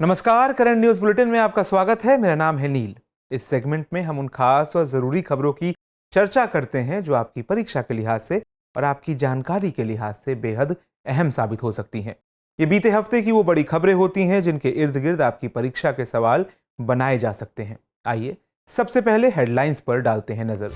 नमस्कार, current news bulletin में आपका स्वागत है। मेरा नाम है नील। इस सेगमेंट में हम उन खास और जरूरी खबरों की चर्चा करते हैं जो आपकी परीक्षा के लिहाज से और आपकी जानकारी के लिहाज से बेहद अहम साबित हो सकती हैं। ये बीते हफ्ते की वो बड़ी खबरें होती हैं जिनके इर्द गिर्द आपकी परीक्षा के सवाल बनाए जा सकते हैं। आइए सबसे पहले हेडलाइंस पर डालते हैं नजर।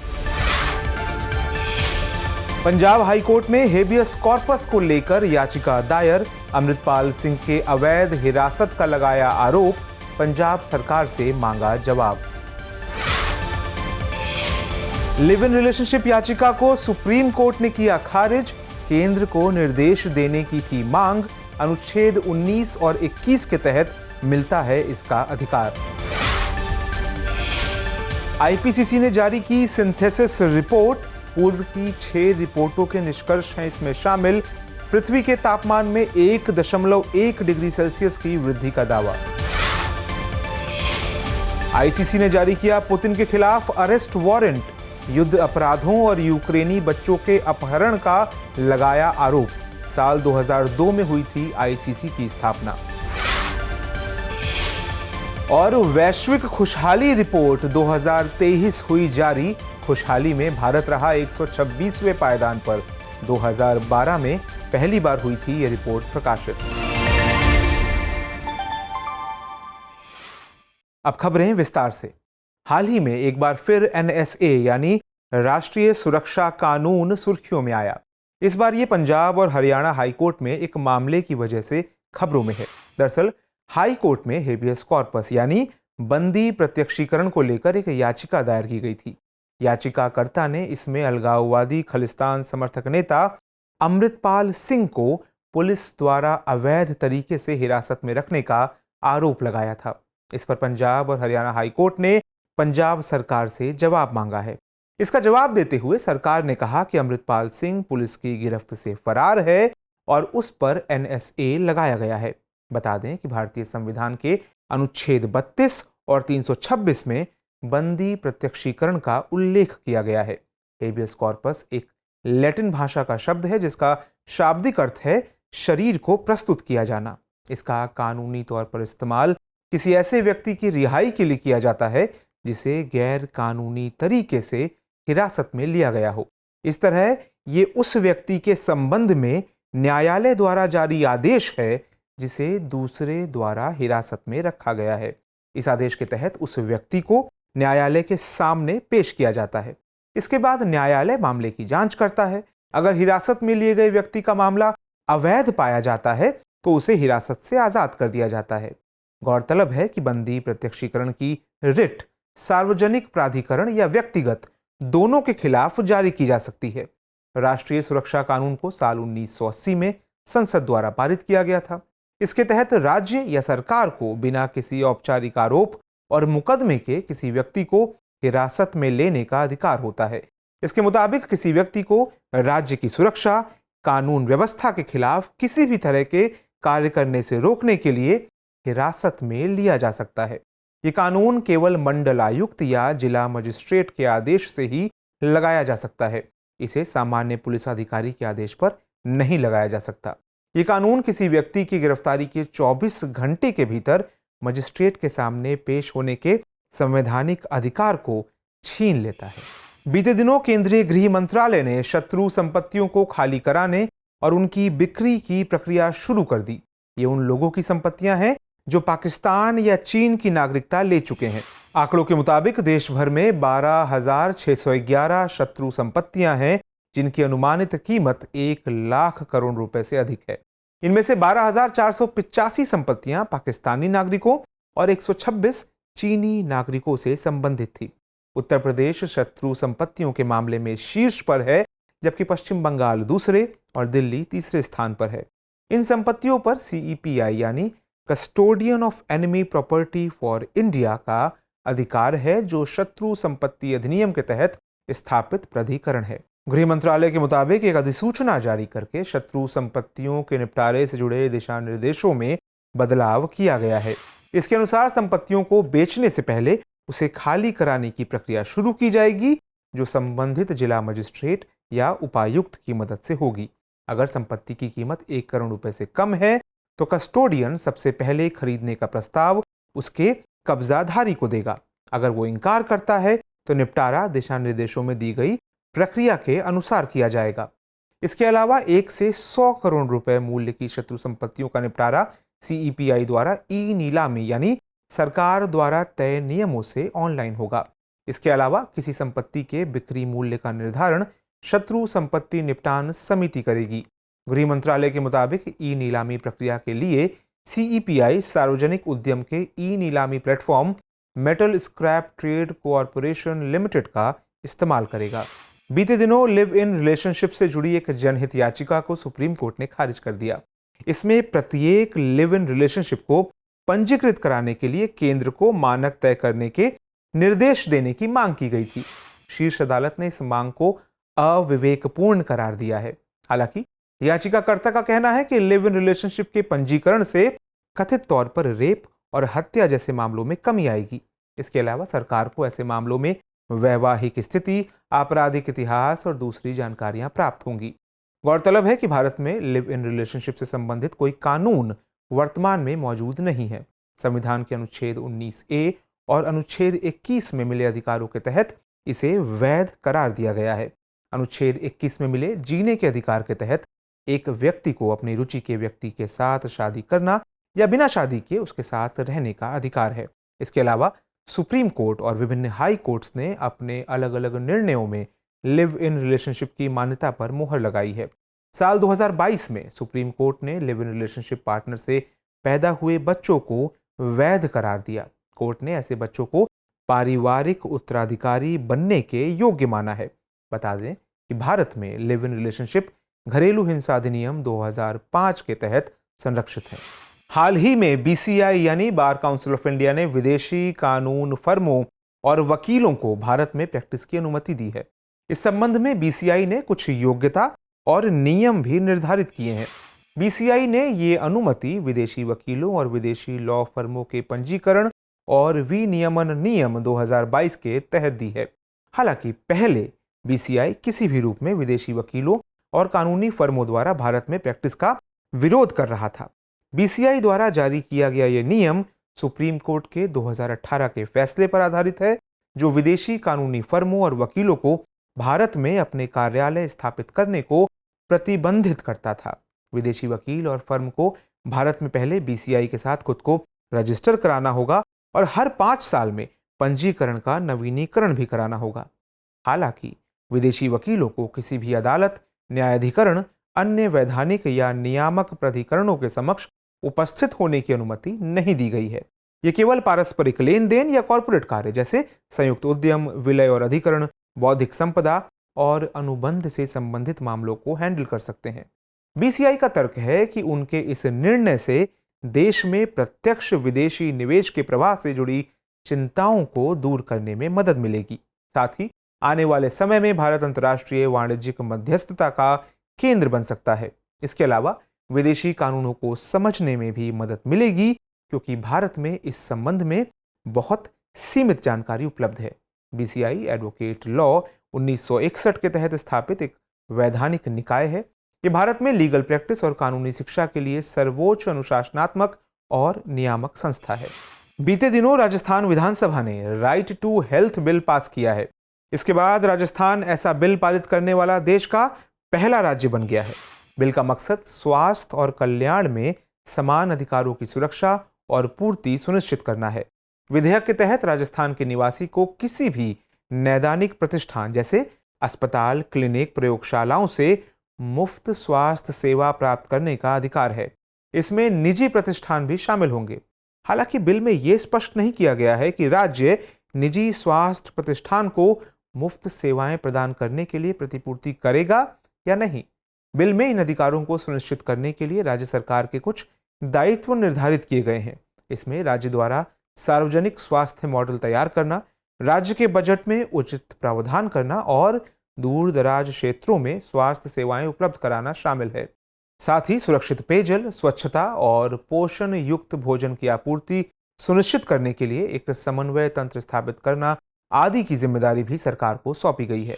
पंजाब हाईकोर्ट में हेबियस कॉर्पस को लेकर याचिका दायर। अमृतपाल सिंह के अवैध हिरासत का लगाया आरोप, पंजाब सरकार से मांगा जवाब। लिव इन रिलेशनशिप याचिका को सुप्रीम कोर्ट ने किया खारिज, केंद्र को निर्देश देने की थी मांग। अनुच्छेद 19 और 21 के तहत मिलता है इसका अधिकार। आईपीसीसी ने जारी की सिंथेसिस रिपोर्ट, पूर्व की 6 रिपोर्टों के निष्कर्ष हैं इसमें शामिल। पृथ्वी के तापमान में 1.1 डिग्री सेल्सियस की वृद्धि का दावा। आईसीसी ने जारी किया पुतिन के खिलाफ अरेस्ट वारंट, युद्ध अपराधों और यूक्रेनी बच्चों के अपहरण का लगाया आरोप। साल 2002 में हुई थी आईसीसी की स्थापना। और वैश्विक खुशहाली रिपोर्ट 2023 हुई जारी। खुशहाली में भारत रहा 126वें पायदान पर। 2012 में पहली बार हुई थी यह रिपोर्ट प्रकाशित। अब खबरें विस्तार से। हाल ही में एक बार फिर एनएसए यानी राष्ट्रीय सुरक्षा कानून सुर्खियों में आया। इस बार ये पंजाब और हरियाणा हाईकोर्ट में एक मामले की वजह से खबरों में है। दरअसल हाईकोर्ट में हेबियस कॉर्पस यानी बंदी प्रत्यक्षीकरण को लेकर एक याचिका दायर की गई थी। याचिकाकर्ता ने इसमें अलगाववादी खालिस्तान समर्थक नेता अमृतपाल सिंह को पुलिस द्वारा अवैध तरीके से हिरासत में रखने का आरोप लगाया था। इस पर पंजाब और हरियाणा हाईकोर्ट ने पंजाब सरकार से जवाब मांगा है। इसका जवाब देते हुए सरकार ने कहा कि अमृतपाल सिंह पुलिस की गिरफ्त से फरार है और उस पर एनएसए लगाया गया है। बता दें कि भारतीय संविधान के अनुच्छेद 32 और 326 में बंदी प्रत्यक्षीकरण का उल्लेख किया गया है। हेबियस कॉर्पस एक लैटिन भाषा का शब्द है जिसका शाब्दिक अर्थ है शरीर को प्रस्तुत किया जाना। इसका कानूनी तौर पर इस्तेमाल किसी ऐसे व्यक्ति की रिहाई के लिए किया जाता है जिसे गैर कानूनी तरीके से हिरासत में लिया गया हो। इस तरह ये उस व्यक्ति के संबंध में न्यायालय द्वारा जारी आदेश है जिसे दूसरे द्वारा हिरासत में रखा गया है। इस आदेश के तहत उस व्यक्ति को न्यायालय के सामने पेश किया जाता है। इसके बाद न्यायालय मामले की जांच करता है। अगर हिरासत में लिए गए व्यक्ति का मामला अवैध पाया जाता है तो उसे हिरासत से आजाद कर दिया जाता है। गौरतलब है कि बंदी प्रत्यक्षीकरण की रिट सार्वजनिक प्राधिकरण या व्यक्तिगत दोनों के खिलाफ जारी की जा सकती है। राष्ट्रीय सुरक्षा कानून को साल 1980 में संसद द्वारा पारित किया गया था। इसके तहत राज्य या सरकार को बिना किसी औपचारिक आरोप और मुकदमे के किसी व्यक्ति को हिरासत में लेने का अधिकार होता है। इसके मुताबिक किसी व्यक्ति को राज्य की सुरक्षा, कानून व्यवस्था के खिलाफ किसी भी तरह के कार्य करने से रोकने के लिए हिरासत में लिया जा सकता है। ये कानून केवल मंडलायुक्त या जिला मजिस्ट्रेट के आदेश से ही लगाया जा सकता है। इसे सामान्य पुलिस अधिकारी के आदेश पर नहीं लगाया जा सकता। ये कानून किसी व्यक्ति की गिरफ्तारी के 24 घंटे के भीतर मजिस्ट्रेट के सामने पेश होने के संवैधानिक अधिकार को छीन लेता है। बीते दिनों केंद्रीय गृह मंत्रालय ने शत्रु संपत्तियों को खाली कराने और उनकी बिक्री की प्रक्रिया शुरू कर दी। ये उन लोगों की संपत्तियां हैं जो पाकिस्तान या चीन की नागरिकता ले चुके हैं। आंकड़ों के मुताबिक देश भर में 12,611 शत्रु संपत्तियां हैं जिनकी अनुमानित कीमत 1 लाख करोड़ रुपए से अधिक है। इनमें से 12,485 संपत्तियां पाकिस्तानी नागरिकों और 126 चीनी नागरिकों से संबंधित थी। उत्तर प्रदेश शत्रु संपत्तियों के मामले में शीर्ष पर है, जबकि पश्चिम बंगाल दूसरे और दिल्ली तीसरे स्थान पर है। इन संपत्तियों पर सीईपीआई यानी custodian of enemy property for India का अधिकार है, जो शत्रु संपत्ति अधिनियम के तहत स्थापित प्राधिकरण है। गृह मंत्रालय के मुताबिक एक अधिसूचना जारी करके शत्रु संपत्तियों के निपटारे से जुड़े दिशा निर्देशों में बदलाव किया गया है। इसके अनुसार संपत्तियों को बेचने से पहले उसे खाली कराने की प्रक्रिया शुरू की जाएगी, जो संबंधित जिला मजिस्ट्रेट या उपायुक्त की मदद से होगी। अगर संपत्ति की कीमत 1 करोड़ रुपए से कम है तो कस्टोडियन सबसे पहले खरीदने का प्रस्ताव उसके कब्जाधारी को देगा। अगर वो इनकार करता है तो निपटारा दिशा निर्देशों में दी गई प्रक्रिया के अनुसार किया जाएगा। इसके अलावा 1 से 100 करोड़ रुपए मूल्य की शत्रु संपत्तियों का निपटारा सीईपीआई द्वारा ई नीलामी यानी सरकार द्वारा तय नियमों से ऑनलाइन होगा। इसके अलावा किसी संपत्ति के बिक्री मूल्य का निर्धारण शत्रु संपत्ति निपटान समिति करेगी। गृह मंत्रालय के मुताबिक ई नीलामी प्रक्रिया के लिए सीईपीआई सार्वजनिक उद्यम के ई नीलामी platform metal scrap trade corporation limited का इस्तेमाल करेगा। बीते दिनों लिव इन रिलेशनशिप से जुड़ी एक जनहित याचिका को सुप्रीम कोर्ट ने खारिज कर दिया। इसमें प्रत्येक लिव इन रिलेशनशिप को पंजीकृत कराने के लिए केंद्र को मानक तय करने के निर्देश देने की मांग की गई थी। शीर्ष अदालत ने इस मांग को अविवेकपूर्ण करार दिया है। हालांकि याचिकाकर्ता का कहना है कि लिव इन रिलेशनशिप के पंजीकरण से कथित तौर पर रेप और हत्या जैसे मामलों में कमी आएगी। इसके अलावा सरकार को ऐसे मामलों में वैवाहिक स्थिति, आपराधिक इतिहास और दूसरी जानकारियां प्राप्त होंगी। गौरतलब है कि भारत में लिव इन रिलेशनशिप से संबंधित कोई कानून वर्तमान में मौजूद नहीं है। संविधान के अनुच्छेद 19A और अनुच्छेद 21 में मिले अधिकारों के तहत इसे वैध करार दिया गया है। अनुच्छेद 21 में मिले जीने के अधिकार के तहत एक व्यक्ति को अपनी रुचि के व्यक्ति के साथ शादी करना या बिना शादी के उसके साथ रहने का अधिकार है। इसके अलावा सुप्रीम कोर्ट और विभिन्न हाई कोर्ट्स ने अपने अलग अलग निर्णयों में लिव इन रिलेशनशिप की मान्यता पर मुहर लगाई है। साल 2022 में सुप्रीम कोर्ट ने लिव इन रिलेशनशिप पार्टनर से पैदा हुए बच्चों को वैध करार दिया। कोर्ट ने ऐसे बच्चों को पारिवारिक उत्तराधिकारी बनने के योग्य माना है। बता दें कि भारत में लिव इन रिलेशनशिप घरेलू हिंसा अधिनियम 2005 के तहत संरक्षित है। हाल ही में बीसीआई यानी बार काउंसिल ऑफ इंडिया ने विदेशी कानून फर्मों और वकीलों को भारत में प्रैक्टिस की अनुमति दी है। इस संबंध में बीसीआई ने कुछ योग्यता और नियम भी निर्धारित किए हैं। बीसीआई ने ये अनुमति विदेशी वकीलों और विदेशी लॉ फर्मों के पंजीकरण और विनियमन नियम 2022 के तहत दी है। हालांकि पहले बीसीआई किसी भी रूप में विदेशी वकीलों और कानूनी फर्मों द्वारा भारत में प्रैक्टिस का विरोध कर रहा था। बीसीआई द्वारा जारी किया गया यह नियम सुप्रीम कोर्ट के 2018 के फैसले पर आधारित है, जो विदेशी कानूनी फर्मों और वकीलों को भारत में अपने कार्यालय स्थापित करने को प्रतिबंधित करता था। विदेशी वकील और फर्म को भारत में पहले बीसीआई के साथ खुद को रजिस्टर कराना होगा और हर 5 साल में पंजीकरण का नवीनीकरण भी कराना होगा। हालांकि विदेशी वकीलों को किसी भी अदालत, न्यायाधिकरण, अन्य वैधानिक या नियामक प्राधिकरणों के समक्ष उपस्थित होने की अनुमति नहीं दी गई है। ये केवल पारस्परिक लेन देन या कॉर्पोरेट कार्य जैसे संयुक्त उद्यम, विलय और अधिकरण, बौद्धिक संपदा और अनुबंध से संबंधित मामलों को हैंडल कर सकते हैं। बीसीआई का तर्क है कि उनके इस निर्णय से देश में प्रत्यक्ष विदेशी निवेश के प्रवाह से जुड़ी चिंताओं को दूर करने में मदद मिलेगी। साथ ही आने वाले समय में भारत अंतर्राष्ट्रीय वाणिज्यिक मध्यस्थता का केंद्र बन सकता है। इसके अलावा विदेशी कानूनों को समझने में भी मदद मिलेगी, क्योंकि भारत में इस संबंध में बहुत सीमित जानकारी उपलब्ध है। बीसीआई एडवोकेट लॉ 1961 के तहत स्थापित एक वैधानिक निकाय है। ये भारत में लीगल प्रैक्टिस और कानूनी शिक्षा के लिए सर्वोच्च अनुशासनात्मक और नियामक संस्था है। बीते दिनों राजस्थान विधानसभा ने right to health bill pass किया है। इसके बाद राजस्थान ऐसा बिल पारित करने वाला देश का पहला राज्य बन गया है। बिल का मकसद स्वास्थ्य और कल्याण में समान अधिकारों की सुरक्षा और पूर्ति सुनिश्चित करना है। विधेयक के तहत राजस्थान के निवासी को किसी भी नैदानिक प्रतिष्ठान जैसे अस्पताल, क्लिनिक, प्रयोगशालाओं से मुफ्त स्वास्थ्य सेवा प्राप्त करने का अधिकार है। इसमें निजी प्रतिष्ठान भी शामिल होंगे। हालांकि बिल में यह स्पष्ट नहीं किया गया है कि राज्य निजी स्वास्थ्य प्रतिष्ठान को मुफ्त सेवाएं प्रदान करने के लिए प्रतिपूर्ति करेगा या नहीं। बिल में इन अधिकारों को सुनिश्चित करने के लिए राज्य सरकार के कुछ दायित्व निर्धारित किए गए हैं। इसमें राज्य द्वारा सार्वजनिक स्वास्थ्य मॉडल तैयार करना, राज्य के बजट में उचित प्रावधान करना और दूर दराज क्षेत्रों में स्वास्थ्य सेवाएं उपलब्ध कराना शामिल है। साथ ही सुरक्षित पेयजल, स्वच्छता और पोषण युक्त भोजन की आपूर्ति सुनिश्चित करने के लिए एक समन्वय तंत्र स्थापित करना आदि की जिम्मेदारी भी सरकार को सौंपी गई है।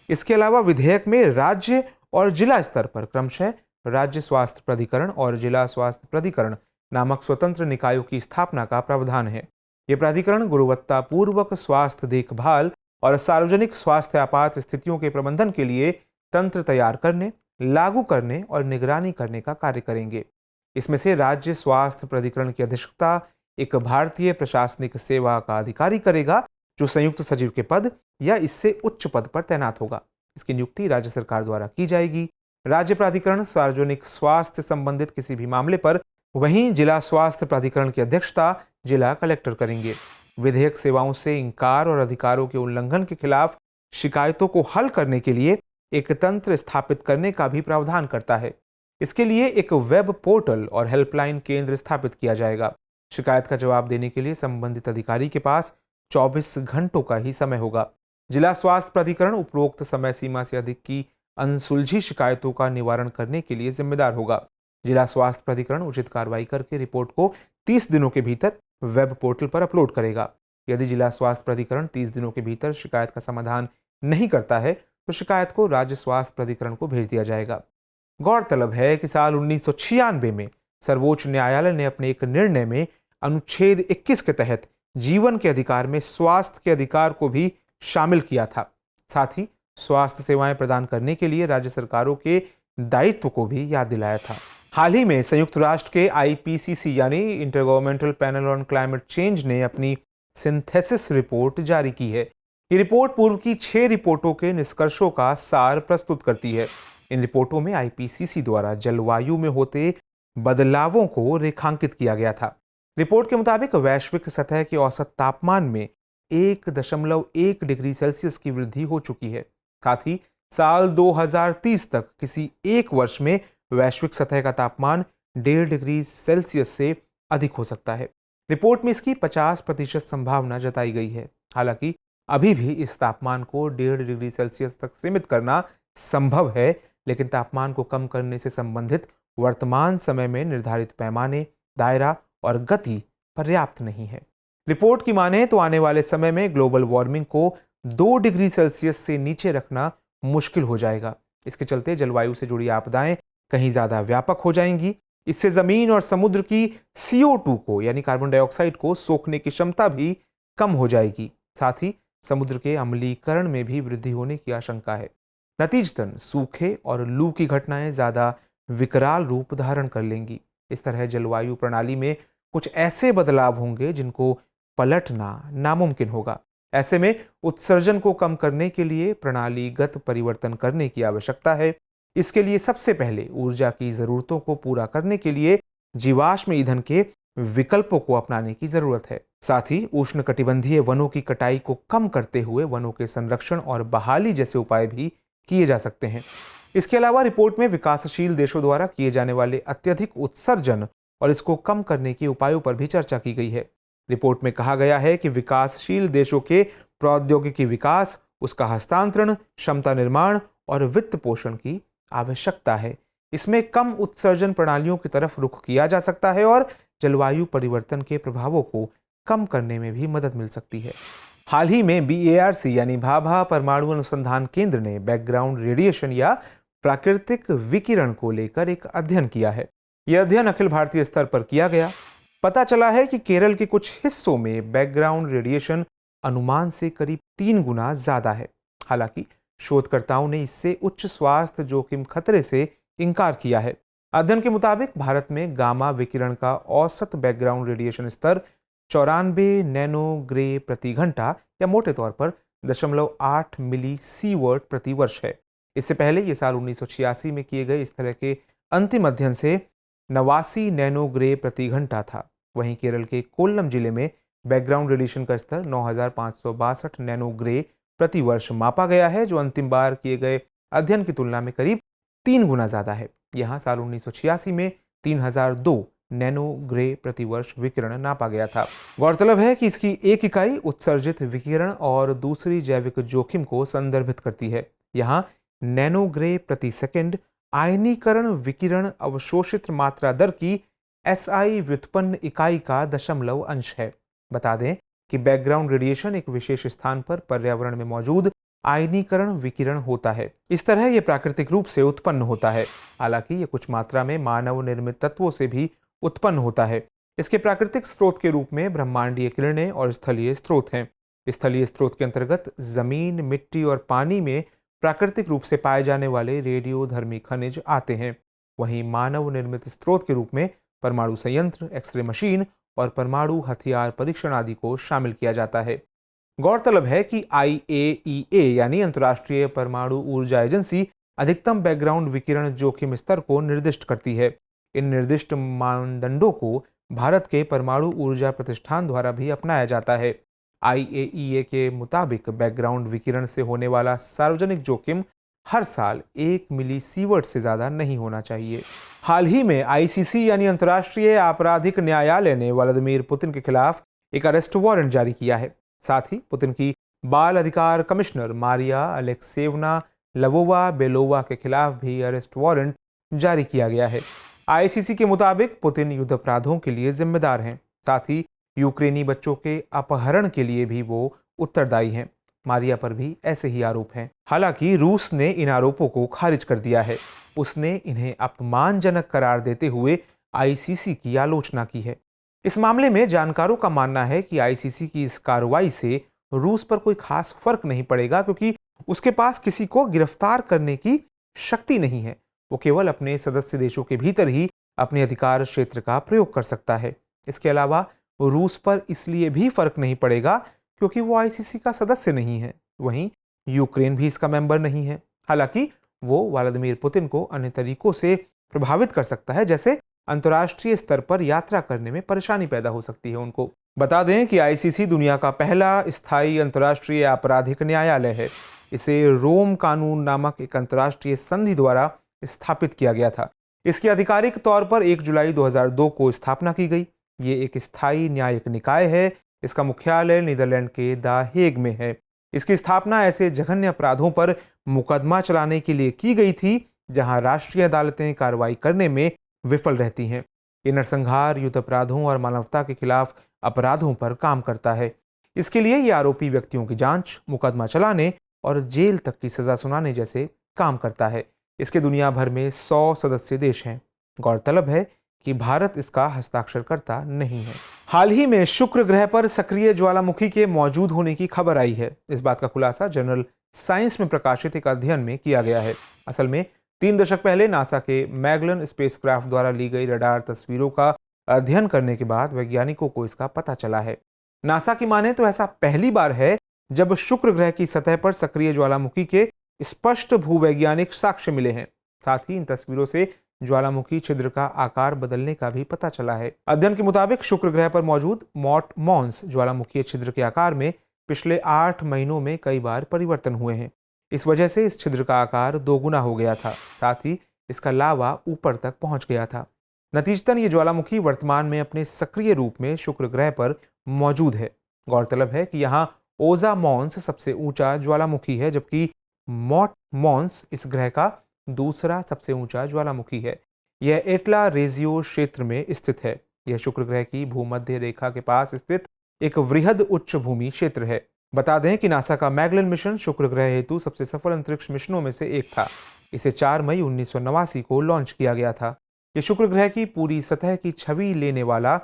इसके अलावा विधेयक में राज्य और जिला स्तर पर क्रमशः राज्य स्वास्थ्य प्राधिकरण और जिला स्वास्थ्य प्राधिकरण नामक स्वतंत्र निकायों की स्थापना का प्रावधान है। ये प्राधिकरण गुणवत्तापूर्वक स्वास्थ्य देखभाल और सार्वजनिक स्वास्थ्य आपात स्थितियों के प्रबंधन के लिए तंत्र तैयार करने, लागू करने और निगरानी करने का कार्य करेंगे। इसमें से राज्य स्वास्थ्य प्राधिकरण की अध्यक्षता एक भारतीय प्रशासनिक सेवा का अधिकारी करेगा, जो संयुक्त सचिव के पद या इससे उच्च पद पर तैनात होगा। इसकी नियुक्ति राज्य सरकार द्वारा की जाएगी। राज्य प्राधिकरण सार्वजनिक स्वास्थ्य संबंधित किसी भी मामले पर, वहीं जिला स्वास्थ्य प्राधिकरण की अध्यक्षता जिला कलेक्टर करेंगे। विधेयक सेवाओं से इंकार और अधिकारों के उल्लंघन के खिलाफ शिकायतों को हल करने के लिए एक तंत्र स्थापित करने का भी प्रावधान करता है। इसके लिए एक वेब पोर्टल और हेल्पलाइन केंद्र स्थापित किया जाएगा। शिकायत का जवाब देने के लिए संबंधित अधिकारी के पास 24 घंटों का ही समय होगा। जिला स्वास्थ्य प्राधिकरण उपरोक्त समय सीमा से अधिक की अनसुलझी शिकायतों का निवारण करने के लिए जिम्मेदार होगा। जिला स्वास्थ्य प्राधिकरण उचित कार्रवाई करके रिपोर्ट को 30 दिनों के भीतर वेब पोर्टल पर अपलोड करेगा। यदि जिला स्वास्थ्य प्राधिकरण 30 दिनों के भीतर शिकायत का समाधान नहीं करता है तो शिकायत को राज्य स्वास्थ्य प्राधिकरण को भेज दिया जाएगा। गौरतलब है कि साल 1996 में सर्वोच्च न्यायालय ने अपने एक निर्णय में अनुच्छेद 21 के तहत जीवन के अधिकार में स्वास्थ्य के अधिकार को भी शामिल किया था। साथ ही स्वास्थ्य सेवाएं प्रदान करने के लिए राज्य सरकारों के दायित्व को भी याद दिलाया था। हाल ही में संयुक्त राष्ट्र के IPCC यानी intergovernmental panel on climate change ने अपनी सिंथेसिस रिपोर्ट जारी की है। ये रिपोर्ट पूर्व की 6 रिपोर्टों के निष्कर्षों का सार प्रस्तुत करती है। इन रिपोर्टों में IPCC द्वारा जलवायु में होते बदलावों को रेखांकित किया गया था। रिपोर्ट के मुताबिक वैश्विक सतह के औसत तापमान में 1.1 डिग्री सेल्सियस की वृद्धि हो चुकी है। साथ ही साल 2030 तक किसी एक वर्ष में वैश्विक सतह का तापमान 1.5 डिग्री सेल्सियस से अधिक हो सकता है। रिपोर्ट में इसकी 50% संभावना जताई गई है। हालांकि अभी भी इस तापमान को 1.5 डिग्री सेल्सियस तक सीमित करना संभव है, लेकिन तापमान को कम करने से संबंधित वर्तमान समय में निर्धारित पैमाने, दायरा और गति पर्याप्त नहीं है। रिपोर्ट की माने तो आने वाले समय में ग्लोबल वार्मिंग को 2 डिग्री सेल्सियस से नीचे रखना मुश्किल हो जाएगा। इसके चलते जलवायु से जुड़ी आपदाएं कहीं ज्यादा व्यापक हो जाएंगी। इससे जमीन और समुद्र की CO2 को यानी कार्बन डाइऑक्साइड को सोखने की क्षमता भी कम हो जाएगी। साथ ही समुद्र के अम्लीकरण में भी वृद्धि होने की आशंका है। नतीजतन सूखे और लू की घटनाएं ज्यादा विकराल रूप धारण कर लेंगी। इस तरह जलवायु प्रणाली में कुछ ऐसे बदलाव होंगे जिनको पलटना नामुमकिन होगा। ऐसे में उत्सर्जन को कम करने के लिए प्रणालीगत परिवर्तन करने की आवश्यकता है। इसके लिए सबसे पहले ऊर्जा की जरूरतों को पूरा करने के लिए जीवाश्म ईंधन के विकल्पों को अपनाने की जरूरत है। साथ ही उष्णकटिबंधीय वनों की कटाई को कम करते हुए वनों के संरक्षण और बहाली जैसे उपाय भी किए जा सकते हैं। इसके अलावा रिपोर्ट में विकासशील देशों द्वारा किए जाने वाले अत्यधिक उत्सर्जन और इसको कम करने के उपायों पर भी चर्चा की गई है। रिपोर्ट में कहा गया है कि विकासशील देशों के प्रौद्योगिकी विकास, उसका हस्तांतरण, क्षमता निर्माण और वित्त पोषण की आवश्यकता है। इसमें कम उत्सर्जन प्रणालियों की तरफ रुख किया जा सकता है और जलवायु परिवर्तन के प्रभावों को कम करने में भी मदद मिल सकती है। हाल ही में BARC यानी भाभा परमाणु अनुसंधान केंद्र ने बैकग्राउंड रेडिएशन या प्राकृतिक विकिरण को लेकर एक अध्ययन किया है। यह अध्ययन अखिल भारतीय स्तर पर किया गया। पता चला है कि केरल के कुछ हिस्सों में बैकग्राउंड रेडिएशन अनुमान से करीब 3 गुना ज्यादा है। हालांकि शोधकर्ताओं ने इससे उच्च स्वास्थ्य जोखिम खतरे से इंकार किया है। अध्ययन के मुताबिक भारत में गामा विकिरण का औसत बैकग्राउंड रेडिएशन स्तर 94 नैनोग्रे प्रति घंटा या मोटे तौर पर 0.8 मिली सीवर्ट प्रति वर्ष है। इससे पहले ये साल 1986 में किए गए इस तरह के अंतिम अध्ययन से 89 नैनोग्रे प्रति घंटा था। वहीं केरल के कोल्लम जिले में बैकग्राउंड रेडिएशन का स्तर 9562 नैनोग्रे प्रति वर्ष मापा गया है, जो अंतिम बार किए गए अध्ययन की तुलना में करीब 3 गुना ज्यादा है। यहाँ साल 1986 में 3002 नैनोग्रे प्रति वर्ष विकिरण नापा गया था। गौरतलब है कि इसकी एक इकाई उत्सर्जित विकिरण और दूसरी जैविक जोखिम को संदर्भित करती है। यहाँ नैनोग्रे प्रति सेकंड आयनीकरण विकिरण अवशोषित मात्रा दर की SI व्युत्पन्न इकाई का दशमलव अंश है। बता दें कि बैकग्राउंड रेडिएशन एक विशेष स्थान पर पर्यावरण में मौजूद आयनीकरण विकिरण होता है। इस तरह यह प्राकृतिक रूप से उत्पन्न होता है। हालांकि यह कुछ मात्रा में मानव निर्मित तत्वों से भी उत्पन्न होता है। इसके प्राकृतिक स्रोत के रूप में ब्रह्मांडीय किरणें और स्थलीय स्रोत हैं। स्थलीय स्रोत के अंतर्गत जमीन, मिट्टी और पानी में प्राकृतिक रूप से पाए जाने वाले रेडियोधर्मी खनिज आते हैं। वहीं मानव निर्मित स्रोत के रूप में परमाणु संयंत्र, एक्सरे मशीन और परमाणु हथियार परीक्षण आदि को शामिल किया जाता है। गौरतलब है कि IAEA यानी अंतर्राष्ट्रीय परमाणु ऊर्जा एजेंसी अधिकतम बैकग्राउंड विकिरण जोखिम स्तर को निर्दिष्ट करती है। इन निर्दिष्ट मानदंडों को भारत के परमाणु ऊर्जा प्रतिष्ठान द्वारा भी अपनाया जाता है। IAEA के मुताबिक बैकग्राउंड विकिरण से होने वाला सार्वजनिक जोखिम हर साल 1 मिलीसीवर्ट से ज्यादा नहीं होना चाहिए। हाल ही में ICC यानी अंतर्राष्ट्रीय आपराधिक न्यायालय ने व्लादिमीर पुतिन के खिलाफ एक अरेस्ट वारंट जारी किया है। साथ ही पुतिन की बाल अधिकार कमिश्नर मारिया अलेक्सेवना लवोवा बेलोवा के खिलाफ भी अरेस्ट वारंट जारी किया गया है। ICC के मुताबिक पुतिन युद्ध अपराधों के लिए जिम्मेदार हैं। साथ ही यूक्रेनी बच्चों के अपहरण के लिए भी वो उत्तरदायी हैं। मारिया पर भी ऐसे ही आरोप हैं। हालांकि रूस ने इन आरोपों को खारिज कर दिया है। उसने इन्हें अपमानजनक करार देते हुए ICC की आलोचना की है। इस मामले में जानकारों का मानना है कि ICC की इस कार्रवाई से रूस पर कोई खास फर्क नहीं पड़ेगा, क्योंकि उसके पास किसी को गिरफ्तार करने की शक्ति नहीं है। वो केवल अपने सदस्य देशों के भीतर ही अपने अधिकार क्षेत्र का प्रयोग कर सकता है। इसके अलावा रूस पर इसलिए भी फर्क नहीं पड़ेगा क्योंकि वो ICC का सदस्य नहीं है। वहीं यूक्रेन भी इसका मेंबर नहीं है। हालांकि वो व्लादिमीर पुतिन को अन्य तरीकों से प्रभावित कर सकता है, जैसे अंतर्राष्ट्रीय स्तर पर यात्रा करने में परेशानी पैदा हो सकती है उनको। बता दें कि ICC दुनिया का पहला स्थायी अंतर्राष्ट्रीय आपराधिक न्यायालय है। इसे रोम कानून नामक एक अंतर्राष्ट्रीय संधि द्वारा स्थापित किया गया था। इसकी आधिकारिक तौर पर 1 जुलाई 2002 को स्थापना की गई। ये एक स्थायी न्यायिक निकाय है। इसका मुख्यालय नीदरलैंड के द हेग में है। इसकी स्थापना ऐसे जघन्य अपराधों पर मुकदमा चलाने के लिए की गई थी जहां राष्ट्रीय अदालतें कार्रवाई करने में विफल रहती हैं। ये नरसंहार, युद्ध अपराधों और मानवता के खिलाफ अपराधों पर काम करता है। इसके लिए ये आरोपी व्यक्तियों की जांच, मुकदमा चलाने और जेल तक की सजा सुनाने जैसे काम करता है। इसके दुनिया भर में 100 सदस्य देश हैं। गौरतलब है कि भारत इसका हस्ताक्षरकर्ता नहीं है। हाल ही में शुक्र ग्रह पर सक्रिय ज्वालामुखी के मौजूद होने की खबर आई है। इस बात का खुलासा जर्नल साइंस में प्रकाशित एक अध्ययन में किया गया है। असल में 3 दशक पहले नासा के मैगलन स्पेसक्राफ्ट द्वारा ली गई रडार तस्वीरों का अध्ययन करने के बाद वैज्ञानिकों को इसका पता चला है। नासा की माने तो ऐसा पहली बार है जब शुक्र ग्रह की सतह पर सक्रिय ज्वालामुखी के स्पष्ट भूवैज्ञानिक साक्ष्य मिले हैं। साथ ही इन तस्वीरों से ज्वालामुखी छिद्र का आकार बदलने का भी पता चला है। अध्ययन के मुताबिक शुक्र ग्रह पर मौजूद मॉट मॉन्स ज्वालामुखी छिद्र के आकार में पिछले 8 महीनों में कई बार परिवर्तन हुए हैं। इस वजह से इस छिद्र का आकार 2 गुना हो गया था। साथ ही इसका लावा ऊपर तक पहुंच गया था। नतीजतन ये ज्वालामुखी वर्तमान में अपने सक्रिय रूप में शुक्र ग्रह पर मौजूद है। गौरतलब है कि यहाँ ओजा मॉन्स सबसे ऊंचा ज्वालामुखी है, जबकि मॉट मॉन्स इस ग्रह का दूसरा सबसे ऊंचा ज्वालामुखी है। यह एटला रेजियो क्षेत्र में स्थित है। यह शुक्र ग्रह की भूमध्य रेखा के पास स्थित एक वृहद उच्च भूमि क्षेत्र है। बता दें कि नासा का मैगलन मिशन शुक्र ग्रह हेतु सबसे सफल अंतरिक्ष मिशनों में से एक था। इसे 4 मई 1989 को लॉन्च किया गया था। यह शुक्र ग्रह की पूरी सतह की छवि लेने वाला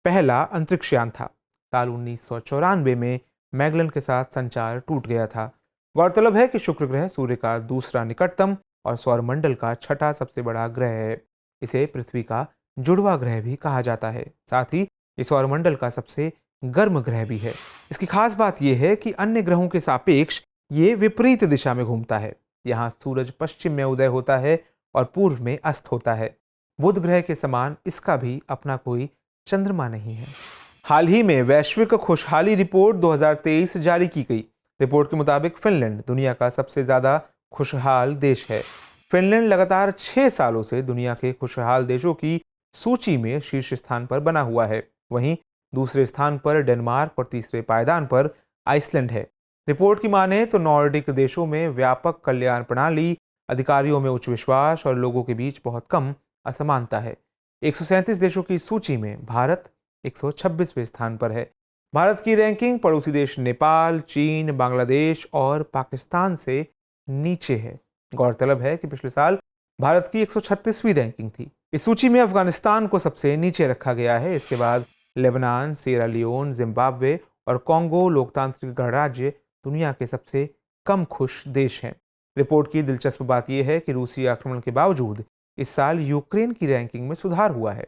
पहला अंतरिक्ष यान था। साल 1994 में मैगलन के साथ संचार टूट गया था। गौरतलब है कि शुक्र ग्रह सूर्य का दूसरा निकटतम और सौरमंडल का 6ठा सबसे बड़ा ग्रह है। इसे पृथ्वी का जुड़वा ग्रह भी कहा जाता है। साथ ही ये सौरमंडल का सबसे गर्म ग्रह भी है। इसकी खास बात यह है कि अन्य ग्रहों के सापेक्ष ये विपरीत दिशा में घूमता है। यहाँ सूरज पश्चिम में उदय होता है और पूर्व में अस्त होता है। बुध ग्रह के समान इसका भी अपना कोई चंद्रमा नहीं है। हाल ही में वैश्विक खुशहाली रिपोर्ट 2023 जारी की गई। रिपोर्ट के मुताबिक फिनलैंड दुनिया का सबसे ज्यादा खुशहाल देश है। फिनलैंड लगातार 6 सालों से दुनिया के खुशहाल देशों की सूची में शीर्ष स्थान पर बना हुआ है। वहीं दूसरे स्थान पर डेनमार्क और तीसरे पायदान पर आइसलैंड है। रिपोर्ट की माने तो नॉर्डिक देशों में व्यापक कल्याण प्रणाली, अधिकारियों में उच्च विश्वास और लोगों के बीच बहुत कम असमानता है। 137 देशों की सूची में भारत 126वें स्थान पर है। भारत की रैंकिंग पड़ोसी देश नेपाल, चीन, बांग्लादेश और पाकिस्तान से नीचे है। गौरतलब है कि पिछले साल भारत की 136वीं रैंकिंग थी। इस सूची में अफगानिस्तान को सबसे नीचे रखा गया है। इसके बाद लेबनान, सिएरा लियोन, जिम्बाब्वे और कॉन्गो लोकतांत्रिक गणराज्य दुनिया के सबसे कम खुश देश हैं। रिपोर्ट की दिलचस्प बात यह है कि रूसी आक्रमण के बावजूद इस साल यूक्रेन की रैंकिंग में सुधार हुआ है।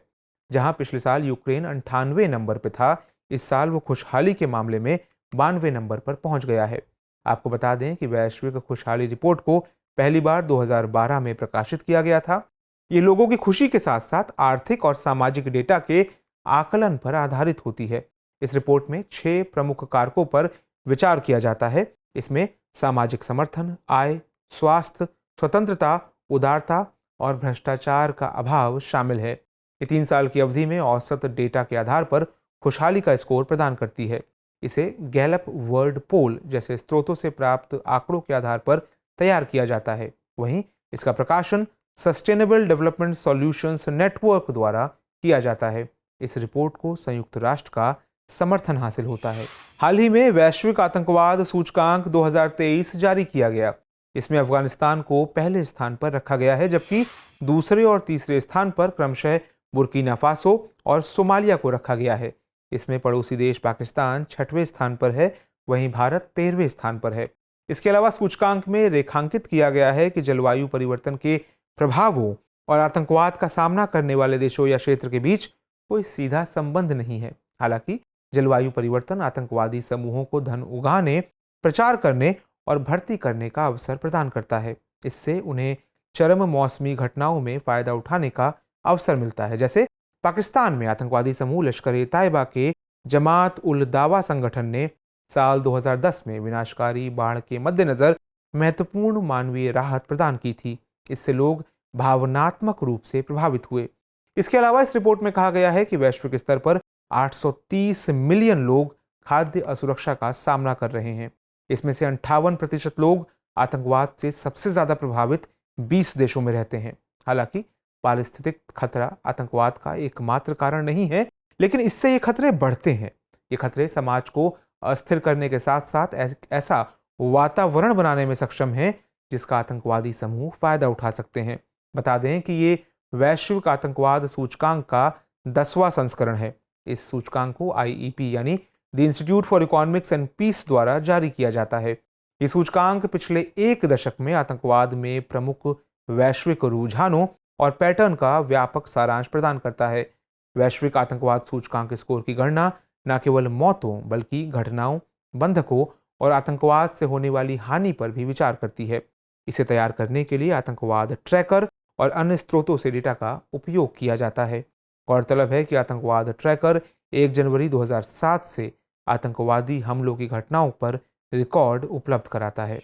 जहां पिछले साल यूक्रेन 98वें नंबर पर था, इस साल वो खुशहाली के मामले में 92वें नंबर पर पहुंच गया है। आपको बता दें कि वैश्विक खुशहाली रिपोर्ट को पहली बार 2012 में प्रकाशित किया गया था। ये लोगों की खुशी के साथ साथ आर्थिक और सामाजिक डेटा के आकलन पर आधारित होती है। इस रिपोर्ट में 6 प्रमुख कारकों पर विचार किया जाता है। इसमें सामाजिक समर्थन, आय, स्वास्थ्य, स्वतंत्रता, उदारता और भ्रष्टाचार का अभाव शामिल है। ये 3 साल की अवधि में औसत डेटा के आधार पर खुशहाली का स्कोर प्रदान करती है। इसे गैलप वर्ल्ड पोल जैसे स्रोतों से प्राप्त आंकड़ों के आधार पर तैयार किया जाता है। वहीं इसका प्रकाशन सस्टेनेबल डेवलपमेंट सॉल्यूशंस नेटवर्क द्वारा किया जाता है। इस रिपोर्ट को संयुक्त राष्ट्र का समर्थन हासिल होता है। हाल ही में वैश्विक आतंकवाद सूचकांक 2023 जारी किया गया। इसमें अफगानिस्तान को पहले स्थान पर रखा गया है, जबकि दूसरे और तीसरे स्थान पर क्रमशः बुर्किना फासो और सोमालिया को रखा गया है। इसमें पड़ोसी देश पाकिस्तान 6वें स्थान पर है, वहीं भारत 13वें स्थान पर है। इसके अलावा सूचकांक में रेखांकित किया गया है कि जलवायु परिवर्तन के प्रभावों और आतंकवाद का सामना करने वाले देशों या क्षेत्र के बीच कोई सीधा संबंध नहीं है। हालांकि जलवायु परिवर्तन आतंकवादी समूहों को धन उगाने, प्रचार करने और भर्ती करने का अवसर प्रदान करता है। इससे उन्हें चरम मौसमी घटनाओं में फायदा उठाने का अवसर मिलता है। जैसे पाकिस्तान में आतंकवादी समूह लश्कर-ए-तैयबा के जमात उल दावा संगठन ने साल 2010 में विनाशकारी बाढ़ के मद्देनजर महत्वपूर्ण मानवीय राहत प्रदान की थी। इससे लोग भावनात्मक रूप से प्रभावित हुए। इसके अलावा इस रिपोर्ट में कहा गया है कि वैश्विक स्तर पर 830 मिलियन लोग खाद्य असुरक्षा का सामना कर रहे हैं। इसमें से 58% लोग आतंकवाद से सबसे ज्यादा प्रभावित 20 देशों में रहते हैं। हालांकि पारिस्थितिक खतरा आतंकवाद का एकमात्र कारण नहीं है, लेकिन इससे ये खतरे बढ़ते हैं। ये खतरे समाज को अस्थिर करने के साथ साथ ऐसा वातावरण बनाने में सक्षम है जिसका आतंकवादी समूह फायदा उठा सकते हैं। बता दें कि ये वैश्विक आतंकवाद सूचकांक का 10वां संस्करण है। इस सूचकांक को IEP यानी the institute for economics and peace द्वारा जारी किया जाता है। ये सूचकांक पिछले 1 दशक में आतंकवाद में प्रमुख वैश्विक रुझानों और पैटर्न का व्यापक सारांश प्रदान करता है। वैश्विक आतंकवाद सूचकांक स्कोर की गणना न केवल मौतों बल्कि घटनाओं, बंधकों और आतंकवाद से होने वाली हानि पर भी विचार करती है। इसे तैयार करने के लिए आतंकवाद ट्रैकर और अन्य स्रोतों से डेटा का उपयोग किया जाता है। गौरतलब है कि आतंकवाद ट्रैकर 1 जनवरी 2007 से आतंकवादी हमलों की घटनाओं पर रिकॉर्ड उपलब्ध कराता है।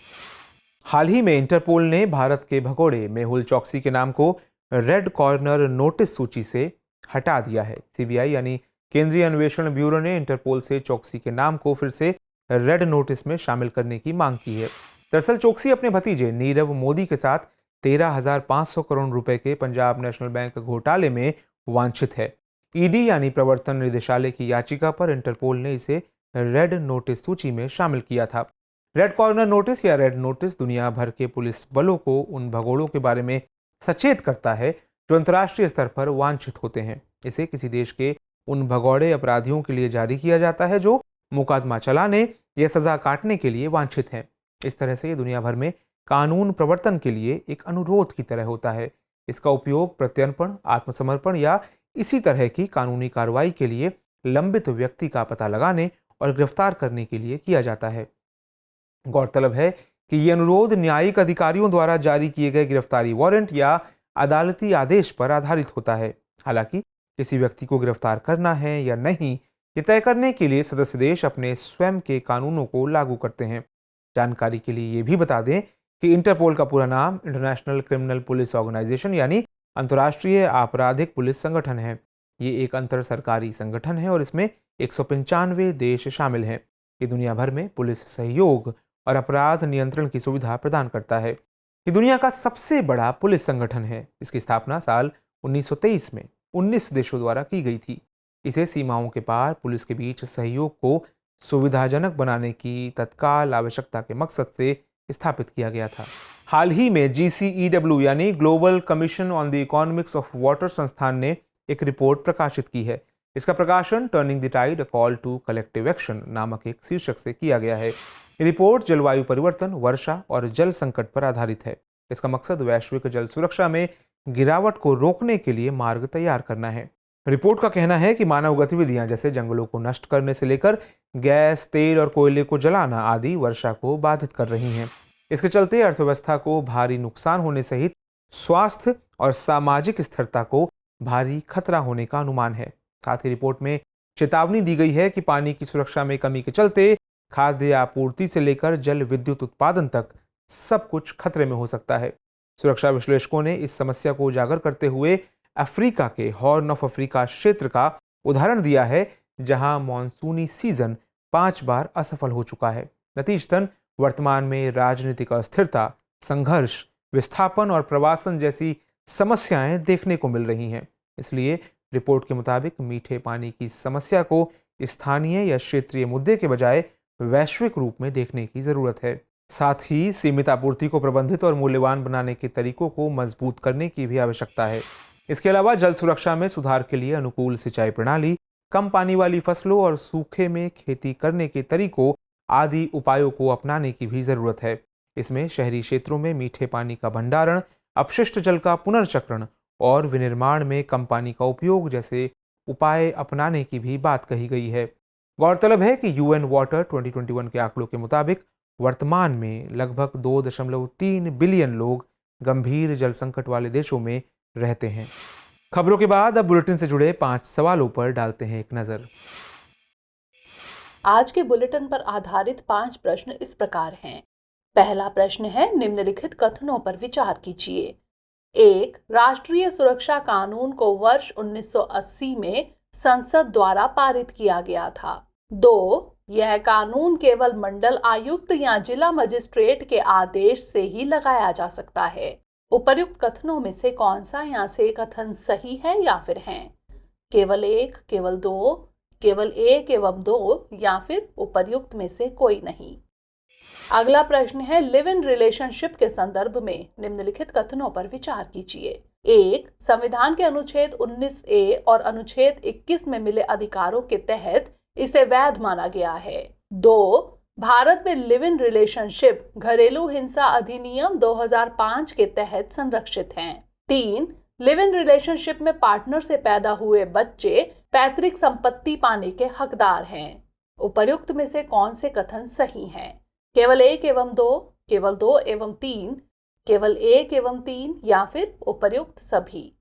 हाल ही में इंटरपोल ने भारत के भगोड़े मेहुल चोकसी के नाम को रेड कॉर्नर नोटिस सूची से हटा दिया है। CBI यानी केंद्रीय अन्वेषण ब्यूरो ने इंटरपोल से चोकसी के नाम को फिर से रेड नोटिस में शामिल करने की मांग की है। दरअसल चोकसी अपने भतीजे नीरव मोदी के साथ 13,500 करोड़ रुपए के पंजाब नेशनल बैंक घोटाले में वांछित है। ED यानी प्रवर्तन निदेशालय की याचिका पर इंटरपोल ने इसे रेड नोटिस सूची में शामिल किया था। रेड कॉर्नर नोटिस या रेड नोटिस दुनिया भर के पुलिस बलों को उन भगोड़ों के बारे में सचेत करता है जो अंतर्राष्ट्रीय स्तर पर वांछित होते हैं। इसे किसी देश के उन भगौड़े अपराधियों के लिए जारी किया जाता है जो मुकदमा चलाने या सजा काटने के लिए वांछित हैं। इस तरह से ये दुनिया भर में कानून प्रवर्तन के लिए एक अनुरोध की तरह होता है। इसका उपयोग प्रत्यर्पण, आत्मसमर्पण या इसी तरह की कानूनी कार्रवाई के लिए लंबित व्यक्ति का पता लगाने और गिरफ्तार करने के लिए किया जाता है। गौरतलब है कि ये अनुरोध न्यायिक अधिकारियों द्वारा जारी किए गए गिरफ्तारी वारंट या अदालती आदेश पर आधारित होता है। हालांकि किसी व्यक्ति को गिरफ्तार करना है या नहीं, ये तय करने के लिए सदस्य देश अपने स्वयं के कानूनों को लागू करते हैं। जानकारी के लिए ये भी बता दें कि इंटरपोल का पूरा नाम इंटरनेशनल क्रिमिनल पुलिस ऑर्गेनाइजेशन यानी अंतर्राष्ट्रीय आपराधिक पुलिस संगठन है। ये एक अंतर सरकारी संगठन है और इसमें 195 देश शामिल हैं। ये दुनिया भर में पुलिस सहयोग और अपराध नियंत्रण की सुविधा प्रदान करता है। ये दुनिया का सबसे बड़ा पुलिस संगठन है। इसकी स्थापना साल 1923 में 19 देशों द्वारा की गई थी। इसे सीमाओं के पार पुलिस के बीच सहयोग को सुविधाजनक बनाने की तत्काल आवश्यकता के मकसद से स्थापित किया गया था। हाल ही में GCEW यानी global commission on the economics of water संस्थान ने एक रिपोर्ट प्रकाशित की है। इसका प्रकाशन turning the tide, a call to collective action नामक एक शीर्षक से किया गया है। ये रिपोर्ट जलवायु परिवर्तन, वर्षा और जल संकट पर आधारित है। इसका मकसद वैश्विक जल सुरक्षा में गिरावट को रोकने के लिए मार्ग तैयार करना है। रिपोर्ट का कहना है कि मानव गतिविधियां जैसे जंगलों को नष्ट करने से लेकर गैस, तेल और कोयले को जलाना आदि वर्षा को बाधित कर रही हैं। इसके चलते अर्थव्यवस्था को भारी नुकसान होने सहित स्वास्थ्य और सामाजिक स्थिरता को भारी खतरा होने का अनुमान है। साथ ही रिपोर्ट में चेतावनी दी गई है कि पानी की सुरक्षा में कमी के चलते खाद्य आपूर्ति से लेकर जल विद्युत उत्पादन तक सब कुछ खतरे में हो सकता है। सुरक्षा विश्लेषकों ने इस समस्या को उजागर करते हुए अफ्रीका के हॉर्न ऑफ अफ्रीका क्षेत्र का उदाहरण दिया है, जहां मॉनसूनी सीजन 5 बार असफल हो चुका है। नतीजतन वर्तमान में राजनीतिक अस्थिरता, संघर्ष, विस्थापन और प्रवासन जैसी समस्याएं देखने को मिल रही हैं। इसलिए रिपोर्ट के मुताबिक मीठे पानी की समस्या को स्थानीय या क्षेत्रीय मुद्दे के बजाय वैश्विक रूप में देखने की जरूरत है। साथ ही सीमित आपूर्ति को प्रबंधित और मूल्यवान बनाने के तरीकों को मजबूत करने की भी आवश्यकता है। इसके अलावा जल सुरक्षा में सुधार के लिए अनुकूल सिंचाई प्रणाली, कम पानी वाली फसलों और सूखे में खेती करने के तरीकों आदि उपायों को अपनाने की भी जरूरत है। इसमें शहरी क्षेत्रों में मीठे पानी का भंडारण, अपशिष्ट जल का पुनर्चक्रण और विनिर्माण में कम पानी का उपयोग जैसे उपाय अपनाने की भी बात कही गई है। गौरतलब है कि UN वाटर 2021 के आंकड़ों के मुताबिक वर्तमान में लगभग 2.3 बिलियन लोग गंभीर जल संकट वाले देशों में रहते हैं। खबरों के बाद अब बुलेटिन से जुड़े 5 सवालों पर डालते हैं एक नजर। आज के बुलेटिन पर आधारित 5 प्रश्न इस प्रकार हैं। पहला प्रश्न है, निम्नलिखित कथनों पर विचार कीजिए। 1. राष्ट्रीय सुरक्षा कानून को वर्ष 1980 में संसद द्वारा पारित किया गया था। 2. यह कानून केवल मंडल आयुक्त या जिला मजिस्ट्रेट के आदेश से ही लगाया जा सकता है। उपर्युक्त कथनों में से कौन सा यहाँ से कथन सही है या फिर हैं? केवल 1, केवल 2, केवल 1 एवं 2 या फिर उपर्युक्त में से कोई नहीं। अगला प्रश्न है, लिव इन रिलेशनशिप के संदर्भ में निम्नलिखित कथनों पर विचार कीजिए। 1. संविधान के अनुच्छेद 19A और अनुच्छेद 21 में मिले अधिकारों के तहत इसे वैध माना गया है। 2. भारत में लिव इन रिलेशनशिप घरेलू हिंसा अधिनियम 2005 के तहत संरक्षित हैं। 3. लिव इन रिलेशनशिप में पार्टनर से पैदा हुए बच्चे पैतृक संपत्ति पाने के हकदार हैं। उपर्युक्त में से कौन से कथन सही हैं? केवल 1 एवं 2, केवल 2 एवं 3, केवल 1 एवं 3 या फिर उपर्युक्त सभी।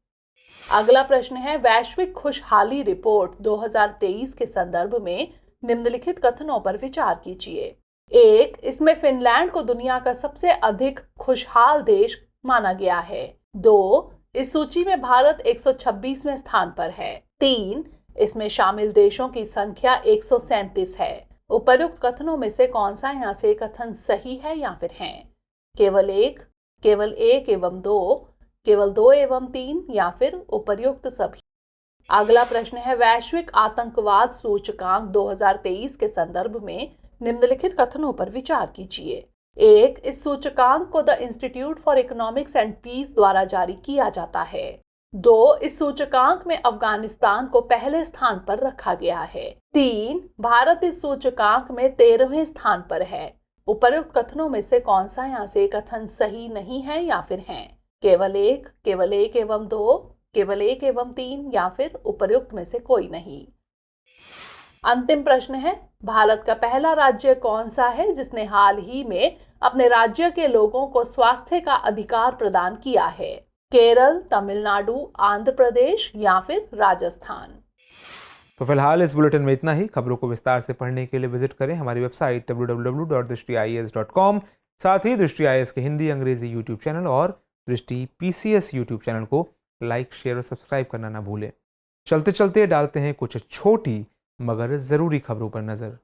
अगला प्रश्न है, वैश्विक खुशहाली रिपोर्ट 2023 के संदर्भ में निम्नलिखित कथनों पर विचार कीजिए। 1. इसमें फिनलैंड को दुनिया का सबसे अधिक खुशहाल देश माना गया है। 2. इस सूची में भारत 126वें स्थान पर है। 3. इसमें शामिल देशों की संख्या 137 है। उपर्युक्त कथनों में से कौन सा यहाँ से कथन सही है या फिर हैं? केवल 1, केवल 1 एवं 2, केवल 2 एवं 3 या फिर उपर्युक्त सभी। अगला प्रश्न है, वैश्विक आतंकवाद सूचकांक 2023 के संदर्भ में निम्नलिखित कथनों पर विचार कीजिए। 1. इस सूचकांक को the institute for economics and peace द्वारा जारी किया जाता है। 2. इस सूचकांक में अफगानिस्तान को पहले स्थान पर रखा गया है। 3. भारत इस सूचकांक में 13वें स्थान पर है। उपर्युक्त कथनों में से कौन सा यहाँ से कथन सही नहीं है या फिर हैं? केवल 1, केवल 1 एवं 2, केवल 1 एवं 3 या फिर उपर्युक्त में से कोई नहीं। अंतिम प्रश्न है, भारत का पहला राज्य कौन सा है जिसने हाल ही में अपने राज्य के लोगों को स्वास्थ्य का अधिकार प्रदान किया है? केरल, तमिलनाडु, आंध्र प्रदेश या फिर राजस्थान। तो फिलहाल इस बुलेटिन में इतना ही। खबरों को विस्तार से पढ़ने के लिए विजिट करें हमारी वेबसाइट www.drishtiis.com। साथ ही दृष्टि आईएएस के हिंदी अंग्रेजी यूट्यूब चैनल और दृष्टि PCS यूट्यूब चैनल को लाइक, शेयर और सब्सक्राइब करना ना भूलें। चलते चलते डालते हैं कुछ छोटी मगर जरूरी खबरों पर नजर।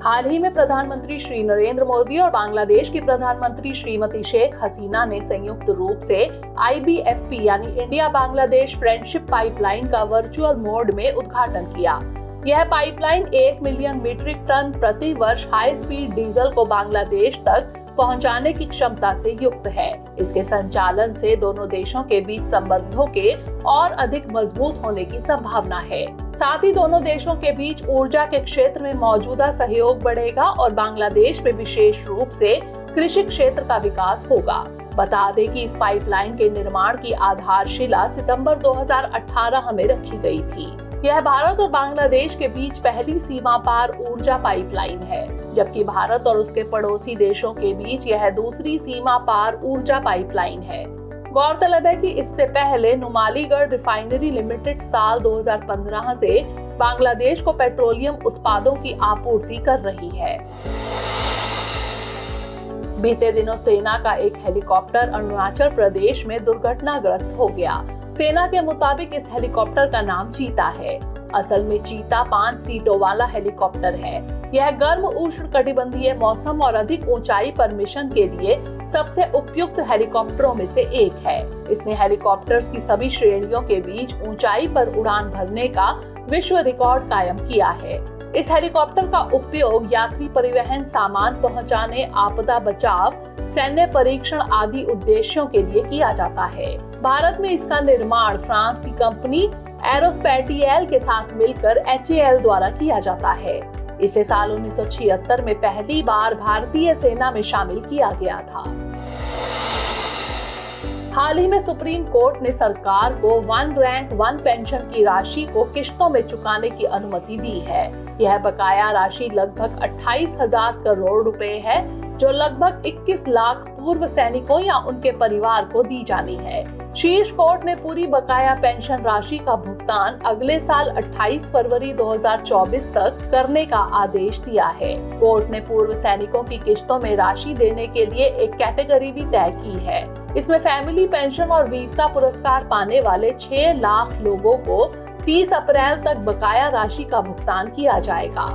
हाल ही में प्रधानमंत्री श्री नरेंद्र मोदी और बांग्लादेश की प्रधानमंत्री श्रीमती शेख हसीना ने संयुक्त रूप से IBFP यानी इंडिया बांग्लादेश फ्रेंडशिप पाइपलाइन का वर्चुअल मोड में उद्घाटन किया। यह पाइपलाइन 1 मिलियन मीट्रिक टन प्रति वर्ष हाई स्पीड डीजल को बांग्लादेश तक पहुंचाने की क्षमता से युक्त है। इसके संचालन से दोनों देशों के बीच संबंधों के और अधिक मजबूत होने की संभावना है। साथ ही दोनों देशों के बीच ऊर्जा के क्षेत्र में मौजूदा सहयोग बढ़ेगा और बांग्लादेश में विशेष रूप से कृषि क्षेत्र का विकास होगा। बता दें कि इस पाइपलाइन के निर्माण की आधारशिला सितंबर 2018 में रखी गई थी। यह भारत और बांग्लादेश के बीच पहली सीमा पार ऊर्जा पाइपलाइन है, जबकि भारत और उसके पड़ोसी देशों के बीच यह दूसरी सीमा पार ऊर्जा पाइपलाइन है। गौरतलब है कि इससे पहले नुमालीगढ़ रिफाइनरी लिमिटेड साल 2015 से बांग्लादेश को पेट्रोलियम उत्पादों की आपूर्ति कर रही है। बीते दिनों सेना का एक हेलीकॉप्टर अरुणाचल प्रदेश में दुर्घटनाग्रस्त हो गया। सेना के मुताबिक इस हेलीकॉप्टर का नाम चीता है। असल में चीता 5 सीटों वाला हेलीकॉप्टर है। यह गर्म उष्णकटिबंधीय मौसम और अधिक ऊंचाई पर मिशन के लिए सबसे उपयुक्त हेलीकॉप्टरों में से एक है। इसने हेलीकॉप्टर्स की सभी श्रेणियों के बीच ऊंचाई पर उड़ान भरने का विश्व रिकॉर्ड कायम किया है। इस हेलीकॉप्टर का उपयोग यात्री परिवहन, सामान पहुंचाने, आपदा बचाव, सैन्य परीक्षण आदि उद्देश्यों के लिए किया जाता है। भारत में इसका निर्माण फ्रांस की कंपनी एरोस्पैटियल के साथ मिलकर HAL द्वारा किया जाता है। इसे साल 1976 में पहली बार भारतीय सेना में शामिल किया गया था। हाल ही में सुप्रीम कोर्ट ने सरकार को 1 रैंक 1 पेंशन की राशि को किश्तों में चुकाने की अनुमति दी है। यह बकाया राशि लगभग 28,000 करोड़ रुपए है, जो लगभग 21 लाख पूर्व सैनिकों या उनके परिवार को दी जानी है। शीर्ष कोर्ट ने पूरी बकाया पेंशन राशि का भुगतान अगले साल 28 फरवरी 2024 तक करने का आदेश दिया है। कोर्ट ने पूर्व सैनिकों की किश्तों में राशि देने के लिए एक कैटेगरी भी तय की है। इसमें फैमिली पेंशन और वीरता पुरस्कार पाने वाले 6 लाख लोगों को 30 अप्रैल तक बकाया राशि का भुगतान किया जाएगा।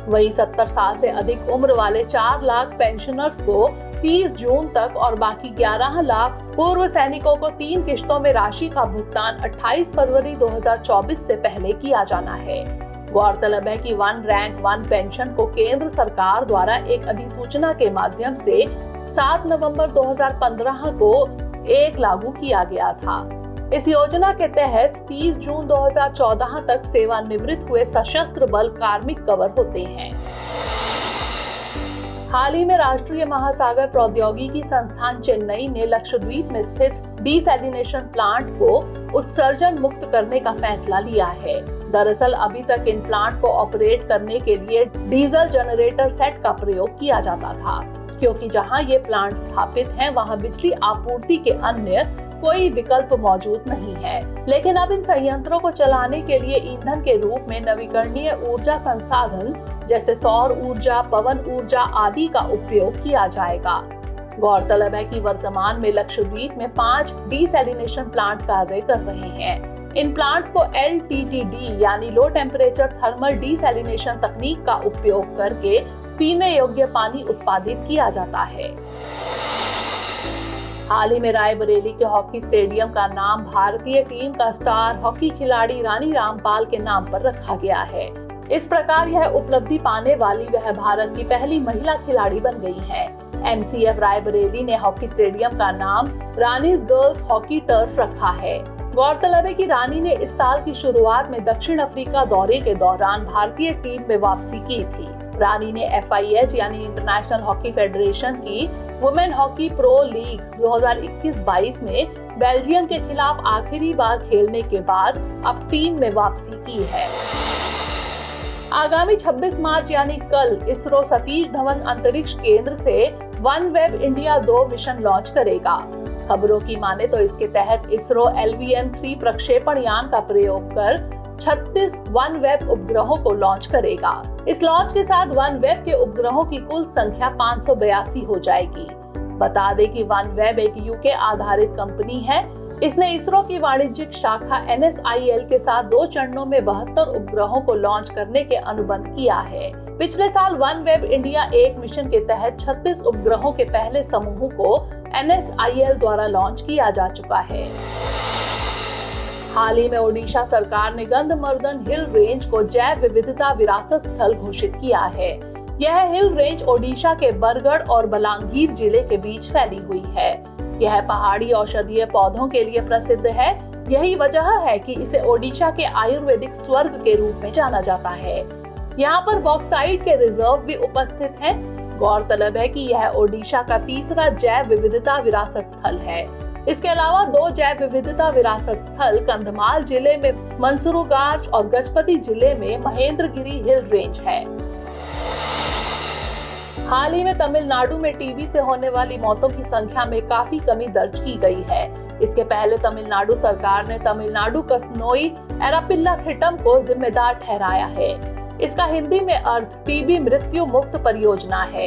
वहीं 70 साल से अधिक उम्र वाले 4 लाख पेंशनर्स को 30 जून तक और बाकी 11 लाख पूर्व सैनिकों को 3 किश्तों में राशि का भुगतान 28 फरवरी 2024 से पहले किया जाना है। गौरतलब है कि 1 रैंक 1 पेंशन को केंद्र सरकार द्वारा एक अधिसूचना के माध्यम से 7 नवंबर 2015 को लागू किया गया था। इस योजना के तहत 30 जून 2014 तक सेवानिवृत्त हुए सशस्त्र बल कार्मिक कवर होते हैं। हाल ही में राष्ट्रीय महासागर प्रौद्योगिकी संस्थान चेन्नई ने लक्षद्वीप में स्थित डीसैलिनेशन प्लांट को उत्सर्जन मुक्त करने का फैसला लिया है। दरअसल अभी तक इन प्लांट को ऑपरेट करने के लिए डीजल जनरेटर सेट का प्रयोग किया जाता था, क्योंकि जहां ये प्लांट स्थापित हैं वहां बिजली आपूर्ति के अन्य कोई विकल्प मौजूद नहीं है। लेकिन अब इन संयंत्रों को चलाने के लिए ईंधन के रूप में नवीकरणीय ऊर्जा संसाधन जैसे सौर ऊर्जा, पवन ऊर्जा आदि का उपयोग किया जाएगा। गौरतलब है कि वर्तमान में लक्षद्वीप में 5 डीसैलिनेशन प्लांट कार्य कर रहे हैं। इन प्लांट्स को LTTD यानी लो टेम्परेचर थर्मल डीसैलिनेशन तकनीक का उपयोग करके पीने योग्य पानी उत्पादित किया जाता है। हाल ही में रायबरेली के हॉकी स्टेडियम का नाम भारतीय टीम का स्टार हॉकी खिलाड़ी रानी रामपाल के नाम पर रखा गया है। इस प्रकार यह उपलब्धि पाने वाली वह भारत की पहली महिला खिलाड़ी बन गई है। MCF रायबरेली ने हॉकी स्टेडियम का नाम रानीज गर्ल्स हॉकी टर्फ रखा है। गौरतलब है कि रानी ने इस साल की शुरुआत में दक्षिण अफ्रीका दौरे के दौरान भारतीय टीम में वापसी की थी। रानी ने FIH यानी इंटरनेशनल हॉकी फेडरेशन की वुमेन हॉकी प्रो लीग 2021-22 में बेल्जियम के खिलाफ आखिरी बार खेलने के बाद अब टीम में वापसी की है। आगामी 26 मार्च यानी कल इसरो सतीश धवन अंतरिक्ष केंद्र से OneWeb India 2 मिशन लॉन्च करेगा। खबरों की माने तो इसके तहत इसरो LVM-3 प्रक्षेपण यान का प्रयोग कर 36 OneWeb उपग्रहों को लॉन्च करेगा। इस लॉन्च के साथ OneWeb के उपग्रहों की कुल संख्या 582 हो जाएगी। बता दें कि OneWeb एक UK आधारित कंपनी है। इसने इसरो की वाणिज्यिक शाखा NSIL के साथ 2 चरणों में 72 उपग्रहों को लॉन्च करने के अनुबंध किया है। पिछले साल वन वेब इंडिया 1 मिशन के तहत 36 उपग्रहों के पहले समूह को NSIL द्वारा लॉन्च किया जा चुका है। हाल ही में ओडिशा सरकार ने गंधमर्दन हिल रेंज को जैव विविधता विरासत स्थल घोषित किया है। यह हिल रेंज ओडिशा के बरगढ़ और बलांगीर जिले के बीच फैली हुई है। यह पहाड़ी औषधीय पौधों के लिए प्रसिद्ध है। यही वजह है कि इसे ओडिशा के आयुर्वेदिक स्वर्ग के रूप में जाना जाता है। यहाँ पर बॉक्साइट के रिजर्व भी उपस्थित हैं। गौरतलब है कि यह ओडिशा का तीसरा जैव विविधता विरासत स्थल है। इसके अलावा 2 जैव विविधता विरासत स्थल कंधमाल जिले में मंसूरुगार्ज और गजपति जिले में महेंद्रगिरी हिल रेंज है। हाल ही में तमिलनाडु में टीबी से होने वाली मौतों की संख्या में काफी कमी दर्ज की गई है। इसके पहले तमिलनाडु सरकार ने तमिलनाडु कसनोई एरापिल्लाथिट्टम को जिम्मेदार ठहराया है। इसका हिंदी में अर्थ टीबी मृत्यु मुक्त परियोजना है।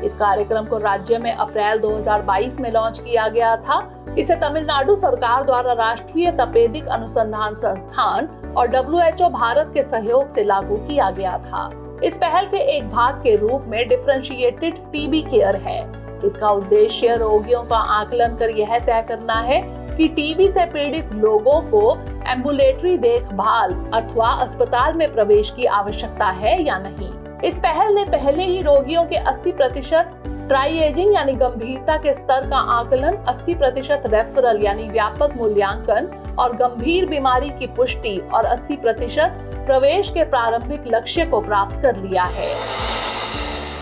इस कार्यक्रम को राज्य में अप्रैल 2022 में लॉन्च किया गया था। इसे तमिलनाडु सरकार द्वारा राष्ट्रीय तपेदिक अनुसंधान संस्थान और WHO भारत के सहयोग से लागू किया गया था। इस पहल के एक भाग के रूप में डिफरेंशिएटेड टीबी केयर है। इसका उद्देश्य रोगियों का आकलन कर यह तय करना है कि टीबी से पीड़ित लोगों को एम्बुलेटरी देखभाल अथवा अस्पताल में प्रवेश की आवश्यकता है या नहीं। इस पहल ने पहले ही रोगियों के 80% ट्राइएजिंग यानी गंभीरता के स्तर का आकलन, 80% रेफरल यानी व्यापक मूल्यांकन और गंभीर बीमारी की पुष्टि और 80% प्रवेश के प्रारंभिक लक्ष्य को प्राप्त कर लिया है।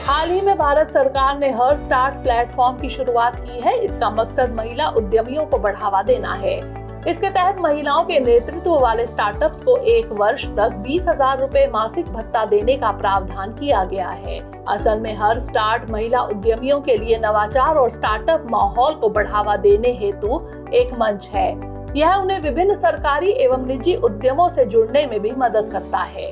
हाल ही में भारत सरकार ने हर स्टार्ट प्लेटफॉर्म की शुरुआत की है। इसका मकसद महिला उद्यमियों को बढ़ावा देना है। इसके तहत महिलाओं के नेतृत्व वाले स्टार्टअप्स को 1 वर्ष तक 20,000 रुपए मासिक भत्ता देने का प्रावधान किया गया है। असल में हर स्टार्ट महिला उद्यमियों के लिए नवाचार और स्टार्टअप माहौल को बढ़ावा देने हेतु एक मंच है। यह उन्हें विभिन्न सरकारी एवं निजी उद्यमों से जुड़ने में भी मदद करता है।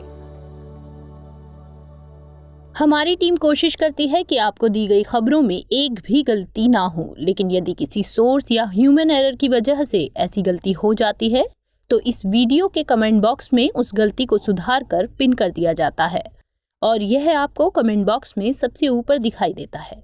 हमारी टीम कोशिश करती है कि आपको दी गई खबरों में एक भी गलती ना हो, लेकिन यदि किसी सोर्स या ह्यूमन एरर की वजह से ऐसी गलती हो जाती है तो इस वीडियो के कमेंट बॉक्स में उस गलती को सुधार कर पिन कर दिया जाता है और यह आपको कमेंट बॉक्स में सबसे ऊपर दिखाई देता है।